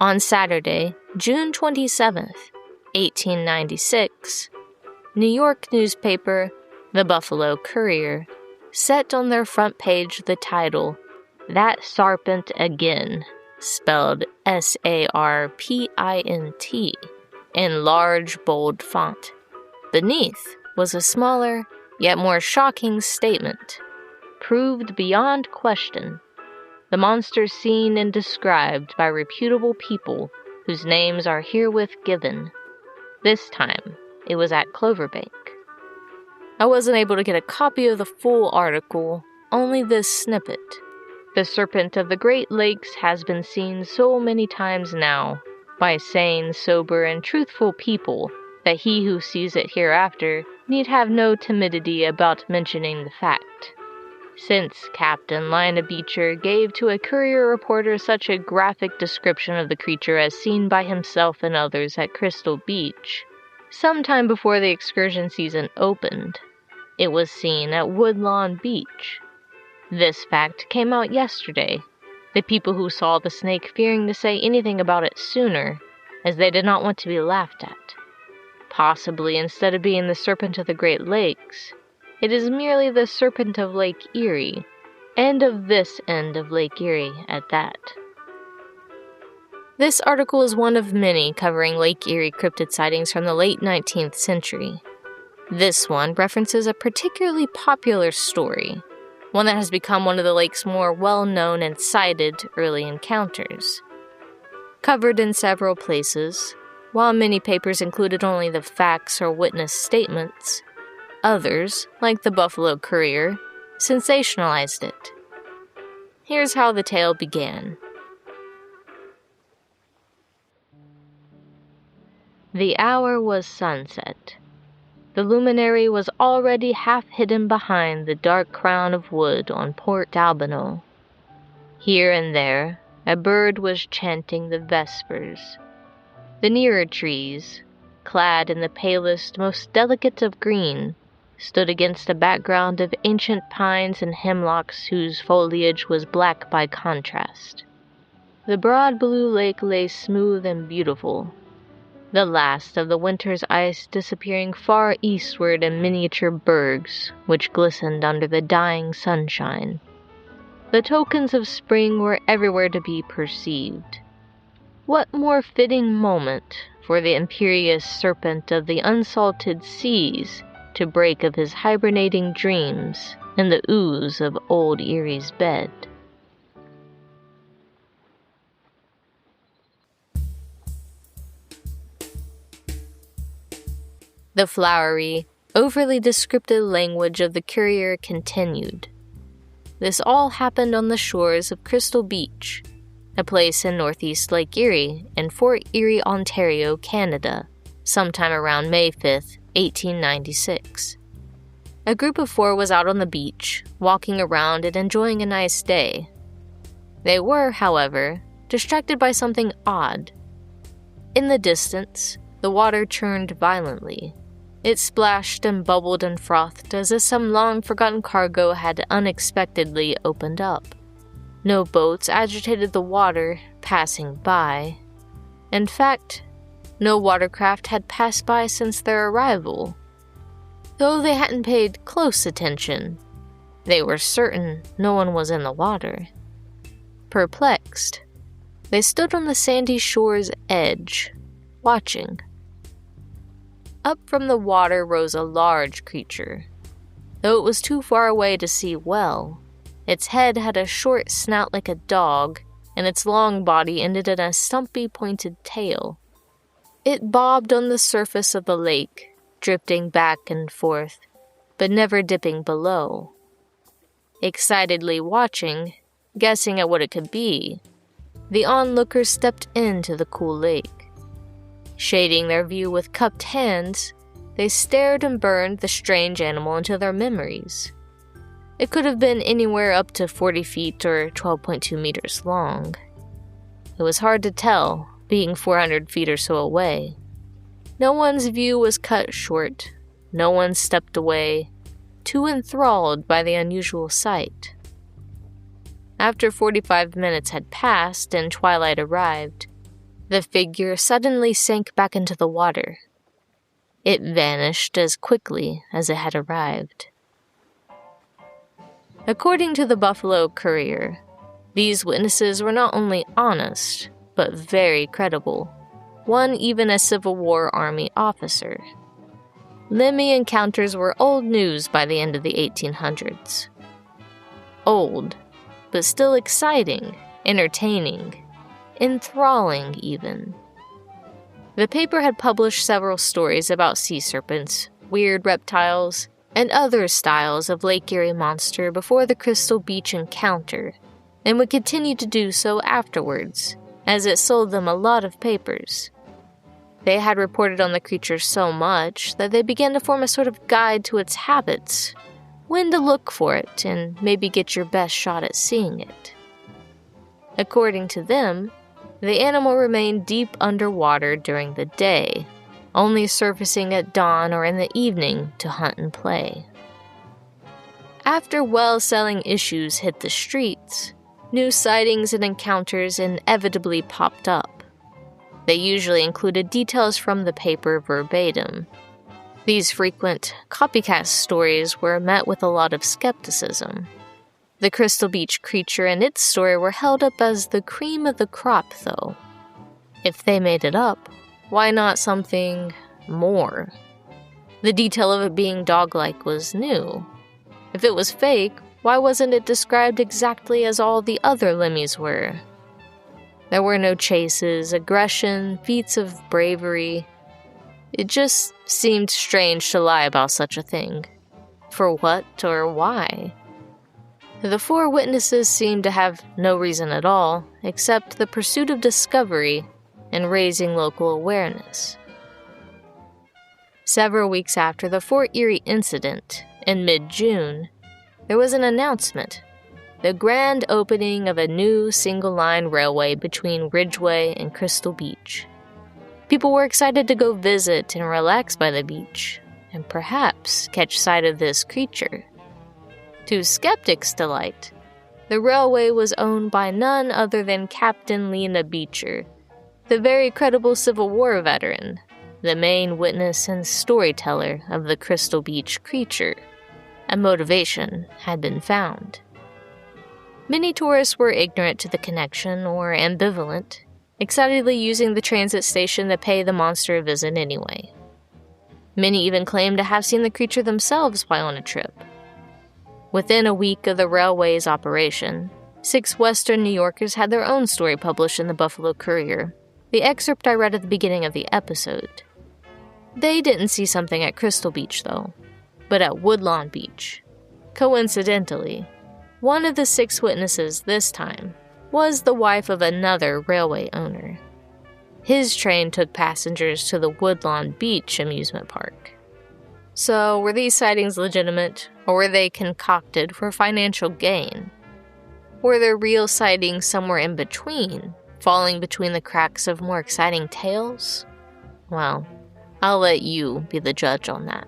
On Saturday, June 27th, 1896, New York newspaper, the Buffalo Courier, set on their front page the title, "That Sarpent Again," spelled S-A-R-P-I-N-T, in large, bold font. Beneath was a smaller, yet more shocking statement. Proved beyond question. The monster seen and described by reputable people whose names are herewith given. This time, it was at Cloverbank. I wasn't able to get a copy of the full article, only this snippet. The serpent of the Great Lakes has been seen so many times now by sane, sober, and truthful people that he who sees it hereafter need have no timidity about mentioning the fact. Since Captain Lina Beecher gave to a Courier reporter such a graphic description of the creature as seen by himself and others at Crystal Beach, sometime before the excursion season opened, it was seen at Woodlawn Beach. This fact came out yesterday, the people who saw the snake fearing to say anything about it sooner, as they did not want to be laughed at. Possibly, instead of being the serpent of the Great Lakes, it is merely the serpent of Lake Erie, and of this end of Lake Erie at that. This article is one of many covering Lake Erie cryptid sightings from the late 19th century. This one references a particularly popular story, one that has become one of the lake's more well-known and cited early encounters. Covered in several places, while many papers included only the facts or witness statements, others, like the Buffalo Courier, sensationalized it. Here's how the tale began. The hour was sunset. The luminary was already half hidden behind the dark crown of wood on Port Albano. Here and there, a bird was chanting the vespers. The nearer trees, clad in the palest, most delicate of green, stood against a background of ancient pines and hemlocks whose foliage was black by contrast. The broad blue lake lay smooth and beautiful, the last of the winter's ice disappearing far eastward in miniature bergs, which glistened under the dying sunshine. The tokens of spring were everywhere to be perceived. What more fitting moment for the imperious serpent of the unsalted seas to break of his hibernating dreams in the ooze of old Erie's bed? The flowery, overly descriptive language of the Courier continued. This all happened on the shores of Crystal Beach, a place in northeast Lake Erie in Fort Erie, Ontario, Canada, sometime around May 5th, 1896. A group of 4 was out on the beach, walking around and enjoying a nice day. They were, however, distracted by something odd. In the distance, the water churned violently. It splashed and bubbled and frothed as if some long-forgotten cargo had unexpectedly opened up. No boats agitated the water passing by. In fact, no watercraft had passed by since their arrival. Though they hadn't paid close attention, they were certain no one was in the water. Perplexed, they stood on the sandy shore's edge, watching. Up from the water rose a large creature. Though it was too far away to see well, its head had a short snout like a dog, and its long body ended in a stumpy pointed tail. It bobbed on the surface of the lake, drifting back and forth, but never dipping below. Excitedly watching, guessing at what it could be, the onlookers stepped into the cool lake. Shading their view with cupped hands, they stared and burned the strange animal into their memories. It could have been anywhere up to 40 feet or 12.2 meters long. It was hard to tell, being 400 feet or so away. No one's view was cut short. No one stepped away, too enthralled by the unusual sight. After 45 minutes had passed and twilight arrived, The figure suddenly sank back into the water. It vanished as quickly as it had arrived. According to the Buffalo Courier, these witnesses were not only honest, but very credible, one even a Civil War Army officer. Lemmy encounters were old news by the end of the 1800s. Old, but still exciting, entertaining, enthralling even. The paper had published several stories about sea serpents, weird reptiles, and other styles of Lake Erie Monster before the Crystal Beach encounter, and would continue to do so afterwards, as it sold them a lot of papers. They had reported on the creature so much that they began to form a sort of guide to its habits, when to look for it, and maybe get your best shot at seeing it. According to them, the animal remained deep underwater during the day, only surfacing at dawn or in the evening to hunt and play. After well-selling issues hit the streets, new sightings and encounters inevitably popped up. They usually included details from the paper verbatim. These frequent copycat stories were met with a lot of skepticism. The Crystal Beach creature and its story were held up as the cream of the crop, though. If they made it up, why not something more? The detail of it being dog-like was new. If it was fake, why wasn't it described exactly as all the other Lemmies were? There were no chases, aggression, feats of bravery. It just seemed strange to lie about such a thing. For what or why? The four witnesses seemed to have no reason at all, except the pursuit of discovery and raising local awareness. Several weeks after the Fort Erie incident, in mid-June, there was an announcement: the grand opening of a new single-line railway between Ridgeway and Crystal Beach. People were excited to go visit and relax by the beach, and perhaps catch sight of this creature. To skeptics' delight, the railway was owned by none other than Captain Lena Beecher, the very credible Civil War veteran, the main witness and storyteller of the Crystal Beach creature. A motivation had been found. Many tourists were ignorant to the connection or ambivalent, excitedly using the transit station to pay the monster a visit anyway. Many even claimed to have seen the creature themselves while on a trip. Within a week of the railway's operation, 6 Western New Yorkers had their own story published in the Buffalo Courier, the excerpt I read at the beginning of the episode. They didn't see something at Crystal Beach, though, but at Woodlawn Beach. Coincidentally, one of the 6 witnesses this time was the wife of another railway owner. His train took passengers to the Woodlawn Beach amusement park. So, were these sightings legitimate, or were they concocted for financial gain? Were there real sightings somewhere in between, falling between the cracks of more exciting tales? Well, I'll let you be the judge on that.